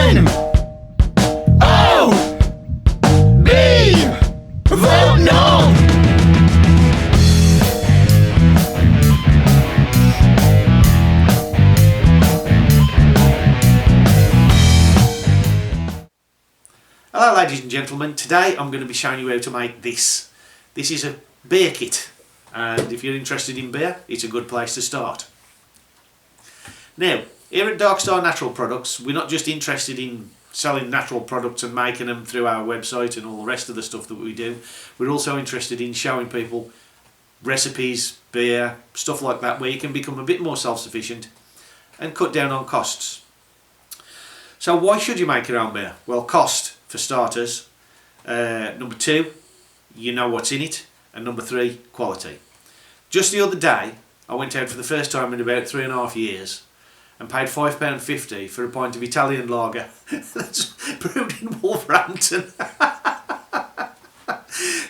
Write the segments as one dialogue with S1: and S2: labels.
S1: Vote no!
S2: Hello ladies and gentlemen, today I'm going to be showing you how to make this. This is a beer kit, and if you're interested in beer, it's a good place to start. Now, here at Darkstar Natural Products, we're not just interested in selling natural products and making them through our website and all the rest of the stuff that we do. We're also interested in showing people recipes, beer, stuff like that, where you can become a bit more self-sufficient and cut down on costs. So why should you make your own beer? Well, cost for starters. Number two, you know what's in it. And number three, quality. Just the other day, I went out for the first time in about 3.5 years and paid £5.50 for a pint of Italian lager that's brewed in Wolverhampton.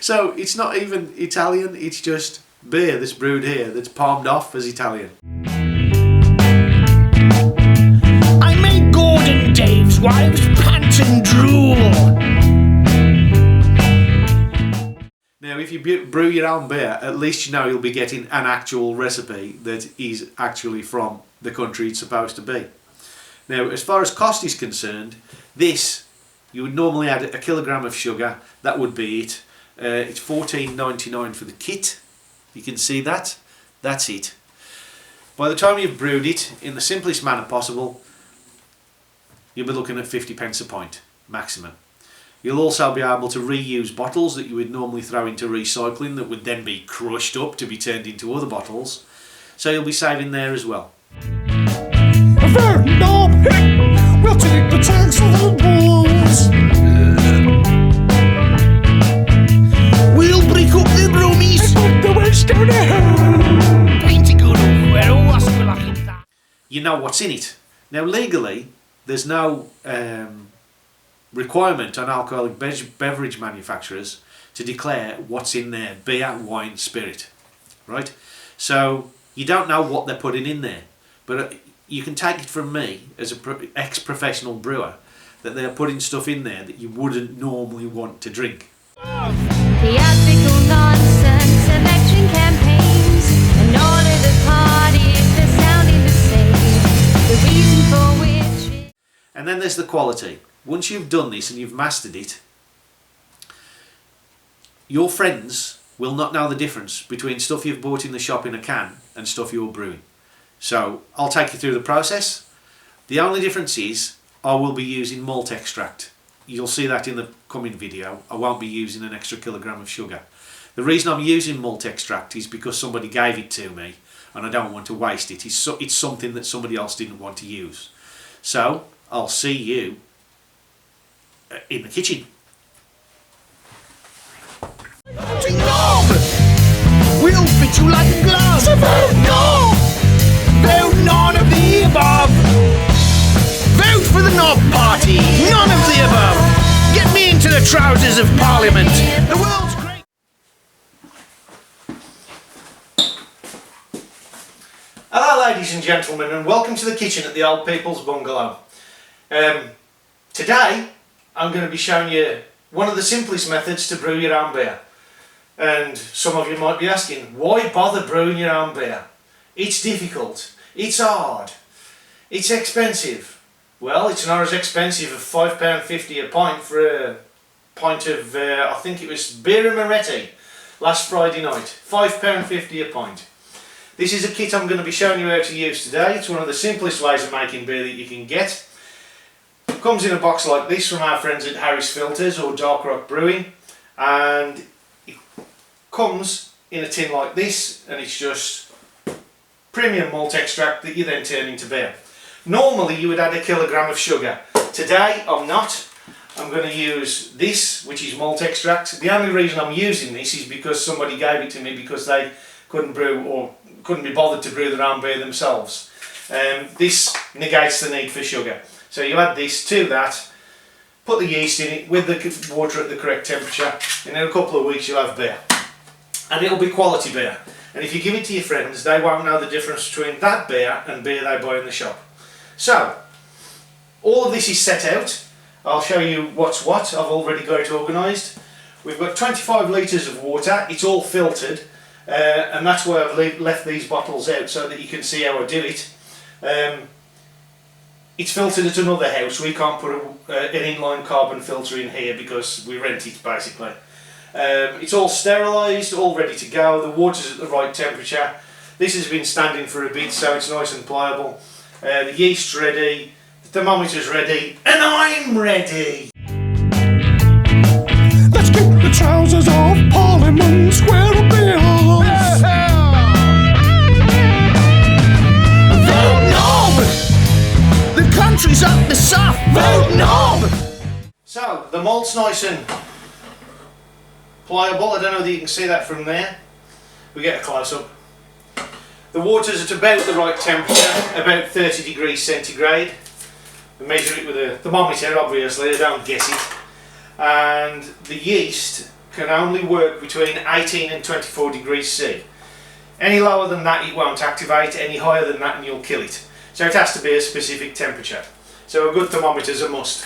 S2: So it's not even Italian, it's just beer that's brewed here, that's palmed off as Italian.
S1: I made Gordon Dave's wives pant and drool.
S2: Now if you brew your own beer, at least you know you'll be getting an actual recipe that is actually from the country it's supposed to be. Now as far as cost is concerned, this, you would normally add a kilogram of sugar, that would be it. It's $14.99 for the kit, you can see that, that's it. By the time you've brewed it in the simplest manner possible, you'll be looking at 50 pence a pint, maximum. You'll also be able to reuse bottles that you would normally throw into recycling that would then be crushed up to be turned into other bottles. So you'll be saving there as well.
S1: We'll take the tanks of the walls. We'll break up the broomies. The West down the hill.
S2: You know what's in it. Now legally, there's no requirement on alcoholic beverage manufacturers to declare what's in their beer, wine, spirit, right? So you don't know what they're putting in there, but you can take it from me as an ex-professional brewer that they're putting stuff in there that you wouldn't normally want to drink.
S3: Theatrical nonsense, election campaigns, and all of the parties that sounding the same. The reason for which.
S2: And then there's the quality. Once you've done this and you've mastered it, your friends will not know the difference between stuff you've bought in the shop in a can and stuff you're brewing. So I'll take you through the process. The only difference is I will be using malt extract. You'll see that in the coming video. I won't be using an extra kilogram of sugar. The reason I'm using malt extract is because somebody gave it to me and I don't want to waste it. It's something that somebody else didn't want to use. So I'll see you in the kitchen.
S1: Knob! We'll fit you like a glove. So vote no! Vote none of the above. Vote for the knob party. None of the above. Get me into the trousers of Parliament. The world's great.
S2: Hello ladies and gentlemen, and welcome to the kitchen at the Old People's Bungalow. Today I'm going to be showing you one of the simplest methods to brew your own beer. And some of you might be asking, why bother brewing your own beer? It's difficult, it's hard, it's expensive. Well, it's not as expensive as £5.50 a pint for a pint of, I think it was beer and Moretti last Friday night. £5.50 a pint. This is a kit I'm going to be showing you how to use today. It's one of the simplest ways of making beer that you can get. It comes in a box like this from our friends at Harris Filters or Dark Rock Brewing, and it comes in a tin like this, and it's just premium malt extract that you then turn into beer. Normally you would add a kilogram of sugar. Today I'm not. I'm going to use this, which is malt extract. The only reason I'm using this is because somebody gave it to me because they couldn't brew or couldn't be bothered to brew their own beer themselves. This negates the need for sugar. So you add this to that, put the yeast in it with the water at the correct temperature, and in a couple of weeks you'll have beer. And it'll be quality beer. And if you give it to your friends, they won't know the difference between that beer and beer they buy in the shop. So, all of this is set out. I'll show you what's what. I've already got it organised. We've got 25 litres of water. It's all filtered, and that's why I've left these bottles out so that you can see how I do it. It's filtered at another house. We can't put an inline carbon filter in here because we rent it basically. It's all sterilised, all ready to go. The water's at the right temperature. This has been standing for a bit, so it's nice and pliable. The yeast's ready, the thermometer's ready, and I'm ready!
S1: Let's kick the trousers off Parliament Square of Beers. Vote Knob! The country's up the soft. Vote Knob!
S2: So, the malt's nice and pliable. I don't know whether you can see that from there. We get a close-up. The water's at about the right temperature, about 30 degrees centigrade. We measure it with a thermometer, obviously, I don't guess it. And the yeast can only work between 18 and 24 degrees C. Any lower than that it won't activate, any higher than that and you'll kill it. So it has to be a specific temperature. So a good thermometer is a must.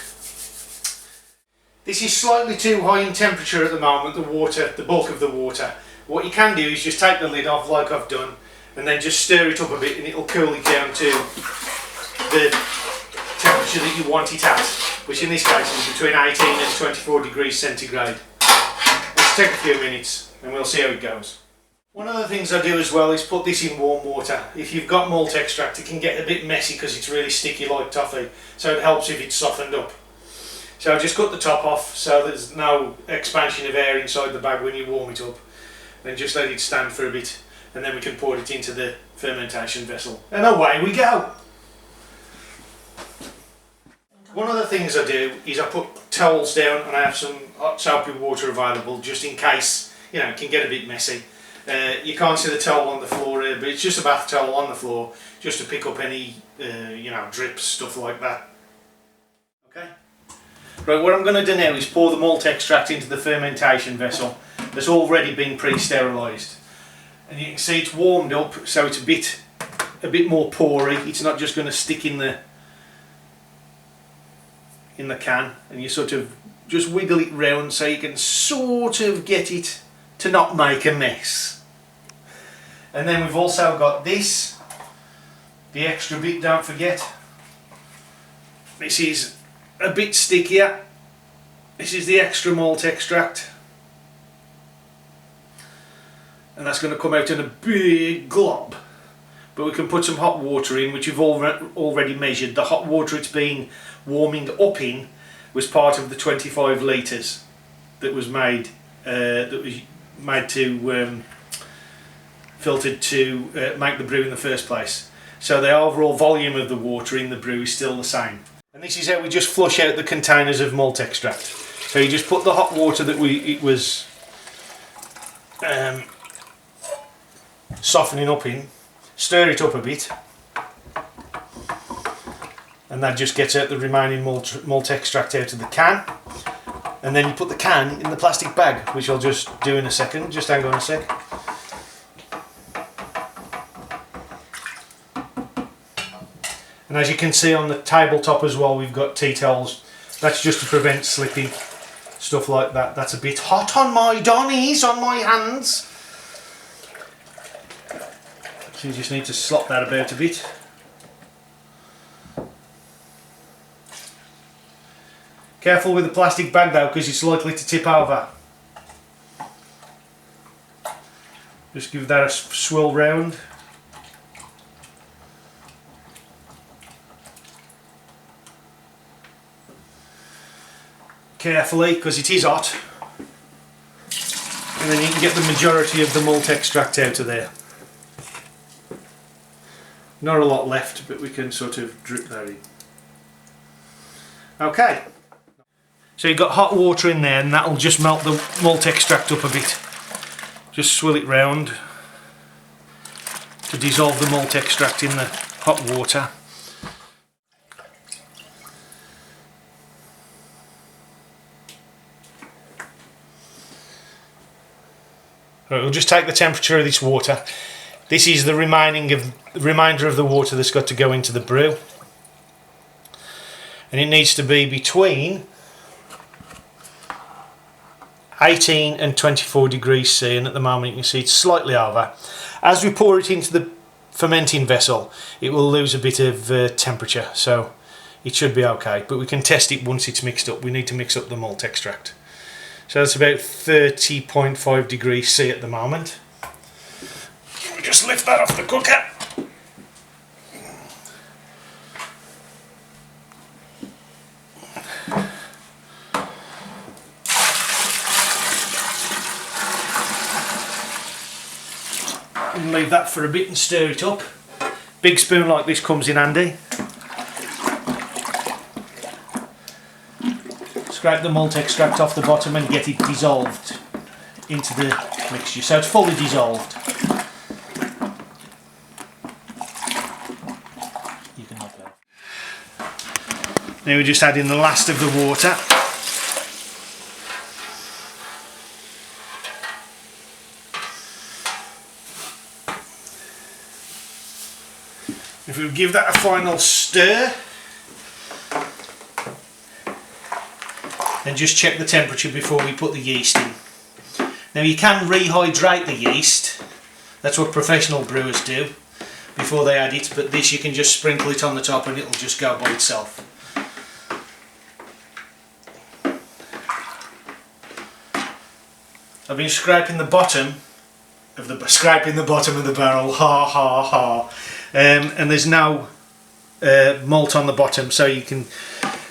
S2: This is slightly too high in temperature at the moment, the bulk of the water. What you can do is just take the lid off like I've done and then just stir it up a bit and it'll cool it down to the temperature that you want it at, which in this case is between 18 and 24 degrees centigrade. Let's take a few minutes and we'll see how it goes. One of the things I do as well is put this in warm water. If you've got malt extract it can get a bit messy because it's really sticky like toffee, so it helps if it's softened up. So just cut the top off so there's no expansion of air inside the bag when you warm it up. Then just let it stand for a bit and then we can pour it into the fermentation vessel. And away we go! One of the things I do is I put towels down and I have some hot soapy water available just in case, you know, it can get a bit messy. You can't see the towel on the floor here, but it's just a bath towel on the floor just to pick up any, you know, drips, stuff like that. Okay? Right, what I'm going to do now is pour the malt extract into the fermentation vessel that's already been pre-sterilised. And you can see it's warmed up so it's a bit more pory. It's not just going to stick in the can, and you sort of just wiggle it round so you can sort of get it to not make a mess. And then we've also got this, the extra bit, don't forget. This is a bit stickier. This is the extra malt extract. And that's going to come out in a big glob. But we can put some hot water in, which you've already measured. The hot water it's been warming up in was part of the 25 litres that was made filtered to make the brew in the first place. So the overall volume of the water in the brew is still the same. And this is how we just flush out the containers of malt extract. So you just put the hot water that it was softening up in, stir it up a bit, and that just gets out the remaining malt extract out of the can. And then you put the can in the plastic bag, which I'll just do in a second. Just hang on a sec. And as you can see on the tabletop as well, we've got tea towels. That's just to prevent slipping, stuff like that. That's a bit hot on my donnies, on my hands. So you just need to slop that about a bit. Careful with the plastic bag though, because it's likely to tip over. Just give that a swirl round. Carefully, because it is hot. And then you can get the majority of the malt extract out of there. Not a lot left, but we can sort of drip that in. Okay. So you've got hot water in there and that'll just melt the malt extract up a bit. Just swirl it round to dissolve the malt extract in the hot water. Right, we'll just take the temperature of this water. This is the remainder of the water that's got to go into the brew. and it needs to be between 18 and 24 degrees C, and at the moment you can see it's slightly over. As we pour it into the fermenting vessel, it will lose a bit of temperature, so it should be okay, but we can test it once it's mixed up. We need to mix up the malt extract. So that's about 30.5 degrees C at the moment. We just lift that off the cooker. And leave that for a bit and stir it up. Big spoon like this comes in handy. Scrape the malt extract off the bottom and get it dissolved into the mixture, so it's fully dissolved. You can knock that off. Now we're just adding the last of the water. If we give that a final stir, and just check the temperature before we put the yeast in. Now you can rehydrate the yeast, that's what professional brewers do before they add it, but this you can just sprinkle it on the top and it'll just go by itself. I've been scraping the bottom of the barrel, ha ha ha, and there's no malt on the bottom, so you can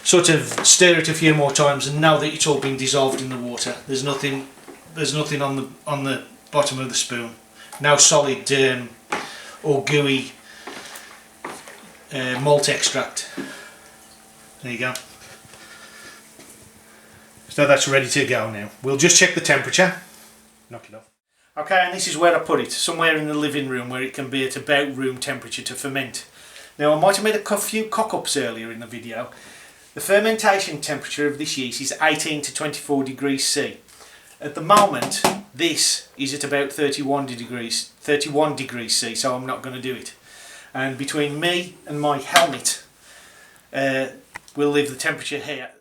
S2: sort of stir it a few more times and know that it's all been dissolved in the water. There's nothing on the bottom of the spoon. No solid or gooey malt extract. There you go. So that's ready to go now. We'll just check the temperature. Knock it off. Okay, and this is where I put it, somewhere in the living room where it can be at about room temperature to ferment. Now I might have made a few cock-ups earlier in the video. The fermentation temperature of this yeast is 18 to 24 degrees C. At the moment, this is at about 31 degrees C, so I'm not going to do it. And between me and my helmet, we'll leave the temperature here.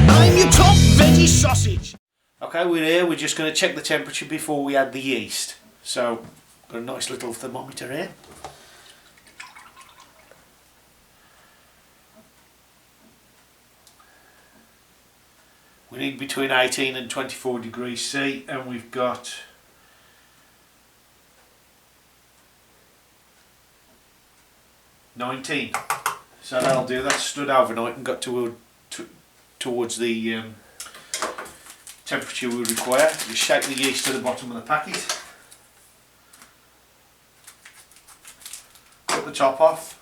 S1: I'm your top veggie sausage.
S2: Okay, we're here. We're just going to check the temperature before we add the yeast. So, got a nice little thermometer here. We need between 18 and 24 degrees C, and we've got 19. So that'll do. That stood overnight and got towards the temperature we require. You shake the yeast to the bottom of the packet. Cut the top off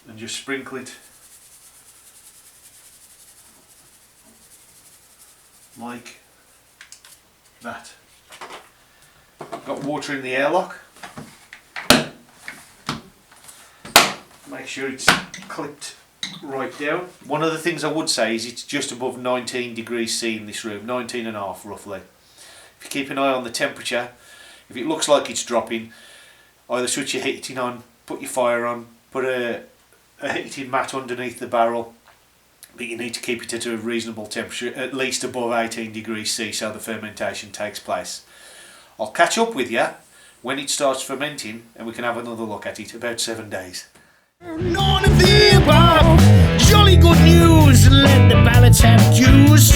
S2: and just sprinkle it like that. Got water in the airlock. Make sure it's clipped right down. One of the things I would say is it's just above 19 degrees C in this room, 19 and a half roughly. If you keep an eye on the temperature, if it looks like it's dropping, either switch your heating on, put your fire on, put a heating mat underneath the barrel, but you need to keep it at a reasonable temperature, at least above 18 degrees C, so the fermentation takes place. I'll catch up with you when it starts fermenting and we can have another look at it, about 7 days.
S1: None of the above. Jolly good news. Let the ballots have juice.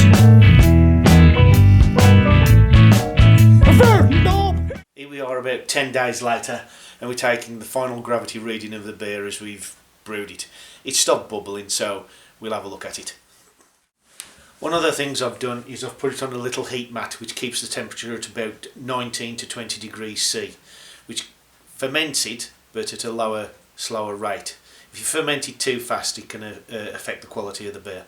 S2: Here we are about 10 days later, and we're taking the final gravity reading of the beer as we've brewed it. It's stopped bubbling, so we'll have a look at it. One of the things I've done is I've put it on a little heat mat which keeps the temperature at about 19 to 20 degrees C, which ferments it but at a lower, slower rate. If you ferment it too fast, it can affect the quality of the beer.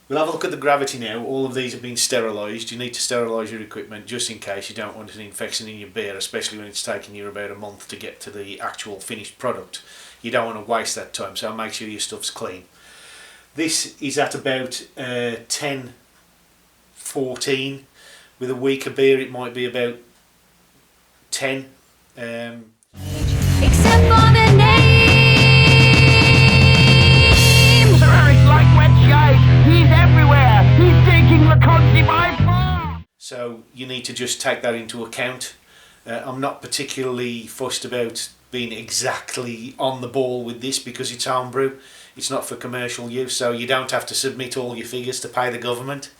S2: We'll have a look at the gravity now. All of these have been sterilised. You need to sterilise your equipment just in case you don't want an infection in your beer, especially when it's taking you about a month to get to the actual finished product. You don't want to waste that time, so make sure your stuff's clean. This is at about 10.5 14. With a weaker beer it might be about 10.
S3: Except for the name.
S1: Sir Harry's like wet shite. He's everywhere. He's taking the country by force.
S2: So you need to just take that into account. I'm not particularly fussed about being exactly on the ball with this because it's homebrew. It's not for commercial use, so you don't have to submit all your figures to pay the government.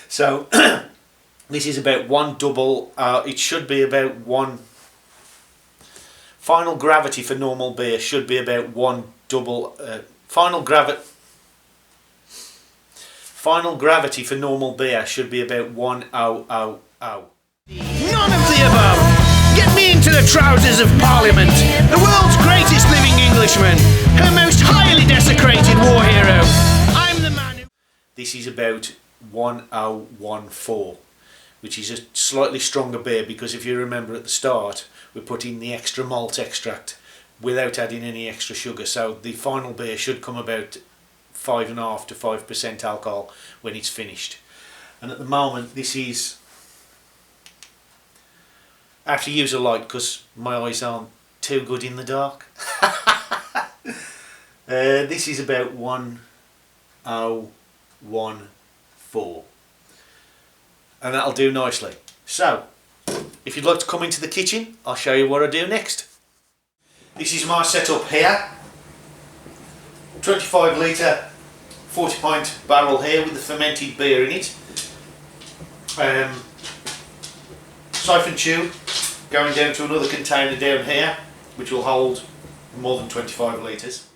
S2: So this is about one double. It should be about one. Final gravity for normal beer should be about one double. Final gravity for normal beer should be about 1,000.
S1: None of the above. Get me into the trousers of Parliament. The world's greatest living Englishman. Her most highly desecrated war hero. I'm the man who...
S2: This is about 1014, which is a slightly stronger beer because if you remember at the start we put in the extra malt extract without adding any extra sugar, so the final beer should come about 5.5 to 5% alcohol when it's finished. And at the moment this is, I have to use a light because my eyes aren't too good in the dark. This is about 1014. And that'll do nicely. So if you'd like to come into the kitchen, I'll show you what I do next. This is my setup here. 25 litre 40 pint barrel here with the fermented beer in it. Siphon tube going down to another container down here which will hold more than 25 litres.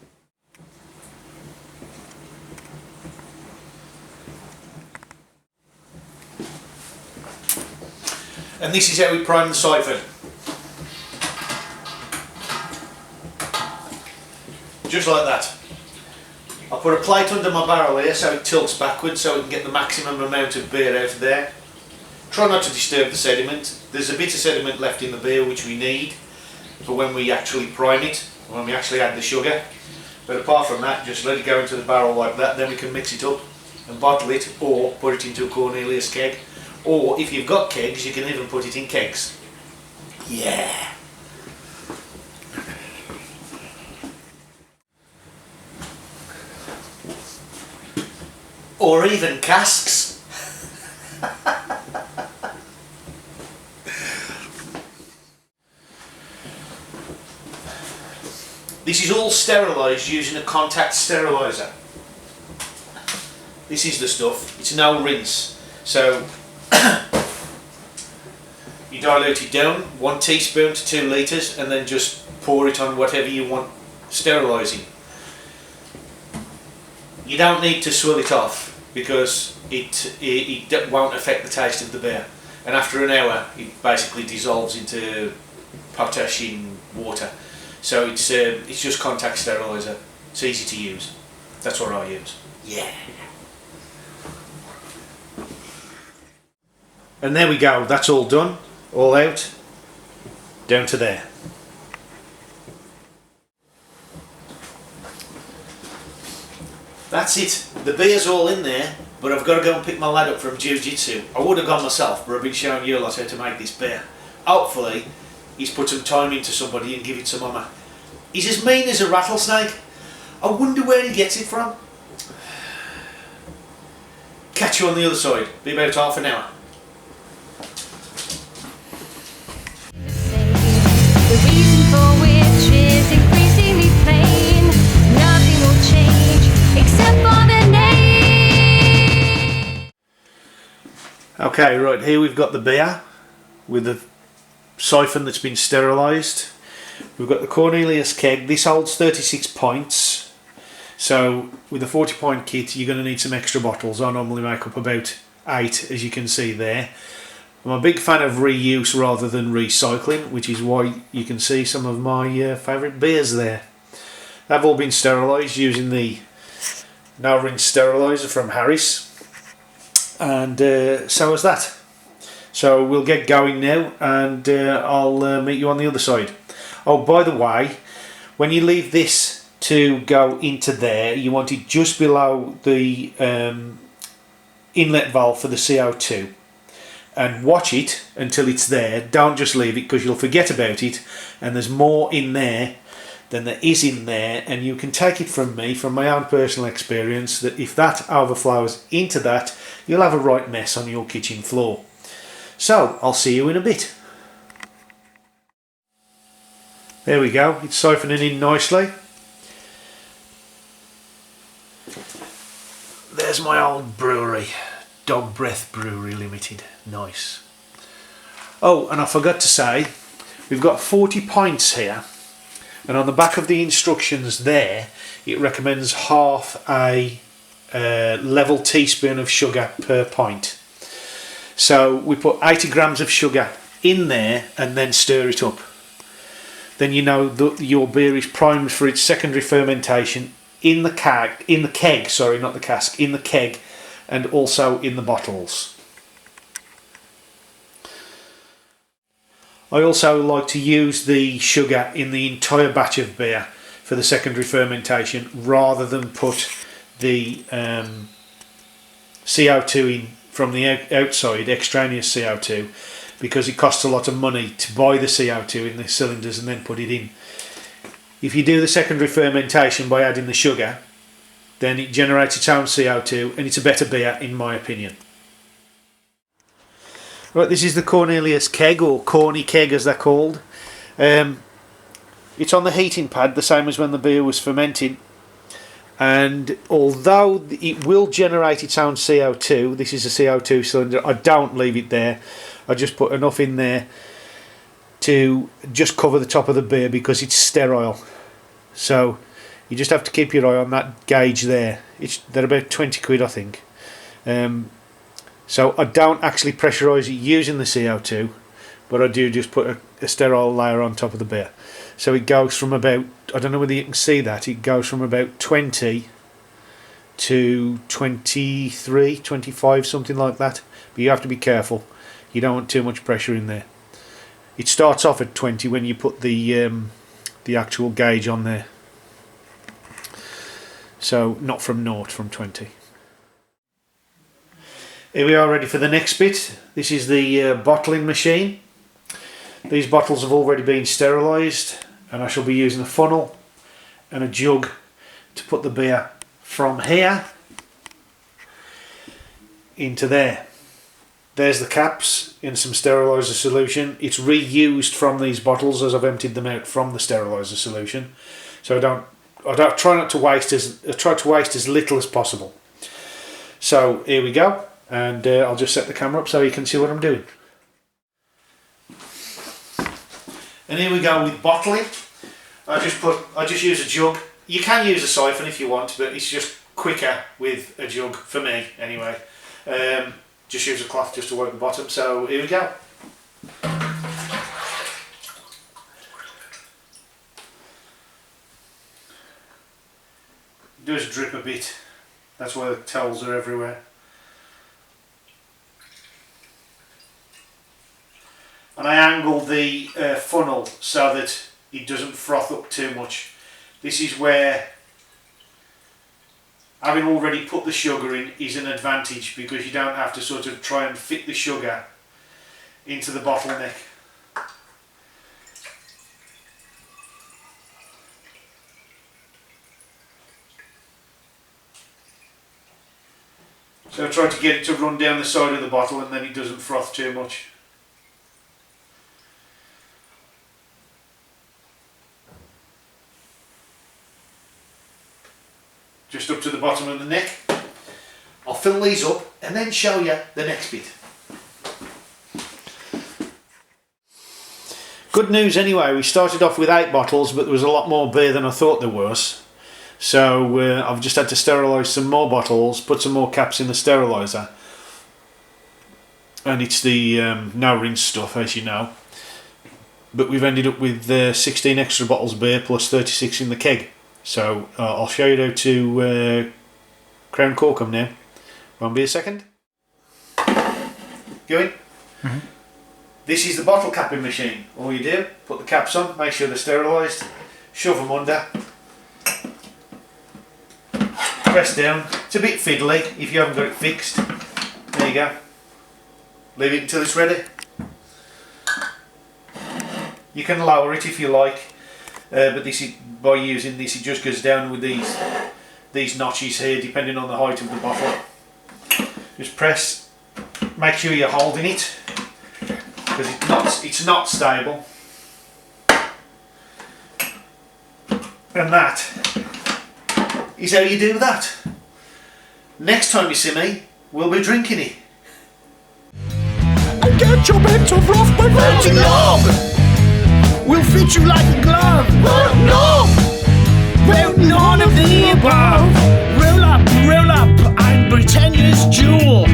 S2: And this is how we prime the siphon. Just like that. I'll put a plate under my barrel here so it tilts backwards so we can get the maximum amount of beer out of there. Try not to disturb the sediment. There's a bit of sediment left in the beer which we need for when we actually prime it, when we actually add the sugar. But apart from that, just let it go into the barrel like that, then we can mix it up and bottle it or put it into a Cornelius keg. Or if you've got kegs, you can even put it in kegs. Yeah! Or even casks. This is all sterilised using a contact steriliser. This is the stuff. It's no rinse. So you dilute it down 1 teaspoon to 2 litres and then just pour it on whatever you want sterilising. You don't need to swill it off because it won't affect the taste of the beer, and after an hour it basically dissolves into potash in water. So it's just contact steriliser. It's easy to use. That's what I use. Yeah. And there we go, that's all done, all out, down to there. That's it, the beer's all in there, but I've got to go and pick my lad up from jiu-jitsu. I would have gone myself, but I've been showing you lot how to make this beer. Hopefully, he's put some time into somebody and give it some honour. He's as mean as a rattlesnake. I wonder where he gets it from. Catch you on the other side, be about half an hour.
S3: The reason for which is increasingly plain. Nothing will change except for the name.
S2: Okay, right, here we've got the beer with the siphon that's been sterilised. We've got the Cornelius keg. This holds 36 pints. So with a 40 pint kit you're going to need some extra bottles. I normally make up about 8, as you can see there. I'm a big fan of reuse rather than recycling, which is why you can see some of my favourite beers there. They've all been sterilised using the no rinse steriliser from Harris, and so is that. So we'll get going now, and I'll meet you on the other side. Oh, by the way, when you leave this to go into there, you want it just below the
S1: inlet valve for the CO2 and watch it until it's there. Don't just leave it, because you'll forget about it, and there's more in there than there is in there. And you can take it from me, from my own personal experience, that if that overflows into that, you'll have a right mess on your kitchen floor. So I'll see you in a bit. There we go, it's siphoning in nicely. There's my old brewery, Dog Breath Brewery Limited. Nice. Oh, and I forgot to say, we've got 40 pints here, and on the back of the instructions there, it recommends half a level teaspoon of sugar per pint. So we put 80 grams of sugar in there and then stir it up. Then you know that your beer is primed for its secondary fermentation in the keg, sorry, not the cask, in the keg, and also in the bottles. I also like to use the sugar in the entire batch of beer for the secondary fermentation, rather than put the CO2 in from the outside, extraneous CO2, because it costs a lot of money to buy the CO2 in the cylinders and then put it in. If you do the secondary fermentation by adding the sugar, then it generates its own CO2 and it's a better beer, in my opinion. Right, this is the Cornelius keg, or Corny keg as they're called. It's on the heating pad, the same as when the beer was fermenting. And although it will generate its own CO2, this is a CO2 cylinder, I don't leave it there. I just put enough in there to just cover the top of the beer, because it's sterile. So you just have to keep your eye on that gauge there. They're about 20 quid, I think. So I don't actually pressurise it using the CO2, but I do just put a sterile layer on top of the beer. So it goes from about, I don't know whether you can see that, it goes from about 20 to 23, 25, something like that. But you have to be careful. You don't want too much pressure in there. It starts off at 20 when you put the actual gauge on there. So not from 0, from 20. Here we are, ready for the next bit. This is the bottling machine. These bottles have already been sterilised, and I shall be using a funnel and a jug to put the beer from here into there. There's the caps in some steriliser solution. It's reused from these bottles as I've emptied them out from the steriliser solution. So I try to waste as little as possible. So here we go, and I'll just set the camera up so you can see what I'm doing. And here we go with bottling. I just use a jug. You can use a siphon if you want, but it's just quicker with a jug, for me anyway. Just use a cloth just to wipe the bottom. So here we go. It does drip a bit. That's why the towels are everywhere. And I angled the funnel so that it doesn't froth up too much. This is where having already put the sugar in is an advantage, because you don't have to sort of try and fit the sugar into the bottleneck. So I try to get it to run down the side of the bottle, and then it doesn't froth too much. Just up to the bottom of the neck. I'll fill these up and then show you the next bit. Good news anyway, we started off with 8 bottles, but there was a lot more beer than I thought there was. So I've just had to sterilise some more bottles, put some more caps in the steriliser. And it's the no rinse stuff, as you know. But we've ended up with 16 extra bottles of beer plus 36 in the keg. So I'll show you how to crown cork them now. Won't be a second. Go in. Mm-hmm. This is the bottle capping machine. All you do, put the caps on, make sure they're sterilised, shove them under, press down. It's a bit fiddly if you haven't got it fixed.
S2: go. Leave it until it's ready. You can lower it if you like, but this is, by using this, it just goes down with these notches here, depending on the height of the bottle. Just press. Make sure you're holding it, because it's not stable. And that is how you do that. Next time you see me, we'll be drinking it.
S1: And get your bent of rough but melting knob. We'll fit you like a glove. No! Well, none of the above. Roll up, I'm Britannia's jewel.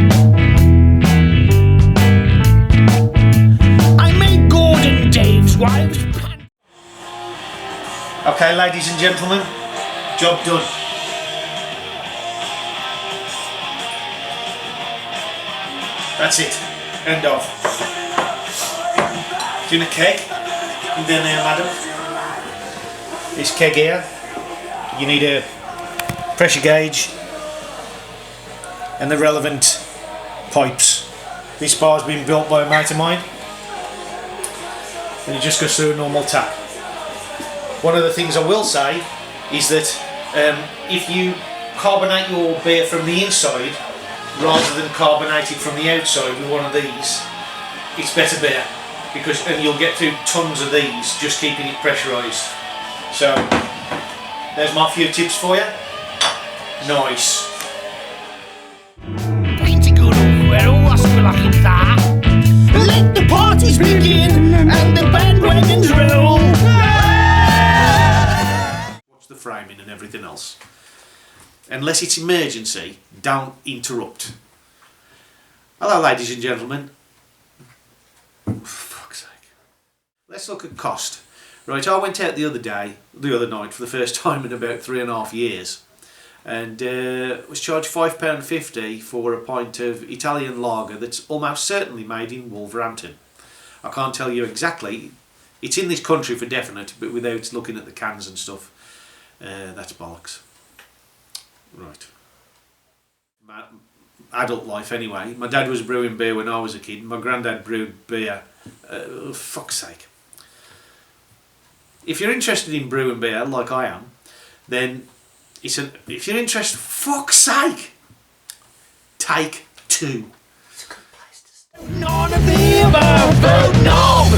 S1: I made Gordon Dave's wife's pant.
S2: Okay, ladies and gentlemen, job done. That's it. End of. Doing a keg. Come down there, madam. This keg here, you need a pressure gauge and the relevant pipes. This bar's been built by a mate of mine, and it just goes through a normal tap. One of the things I will say is that if you carbonate your beer from the inside rather than carbonate it from the outside with one of these, it's better beer, and you'll get through tons of these just keeping it pressurised. So there's my few tips for you. Nice.
S1: Ain't good well, what's looking there? Let the parties begin and the bandwagons roll.
S2: Watch the framing and everything else. Unless it's emergency, don't interrupt. Hello, ladies and gentlemen. For fuck's sake. Let's look at cost. Right, I went out the other night for the first time in about 3.5 years, and was charged £5.50 for a pint of Italian lager that's almost certainly made in Wolverhampton. I can't tell you exactly. It's in this country for definite, but without looking at the cans and stuff, that's bollocks. Right. My adult life anyway. My dad was brewing beer when I was a kid. My granddad brewed beer. Fuck's sake. If you're interested in brewing beer, like I am, then if you're interested, fuck's sake, take 2.
S1: None of the above, vote no!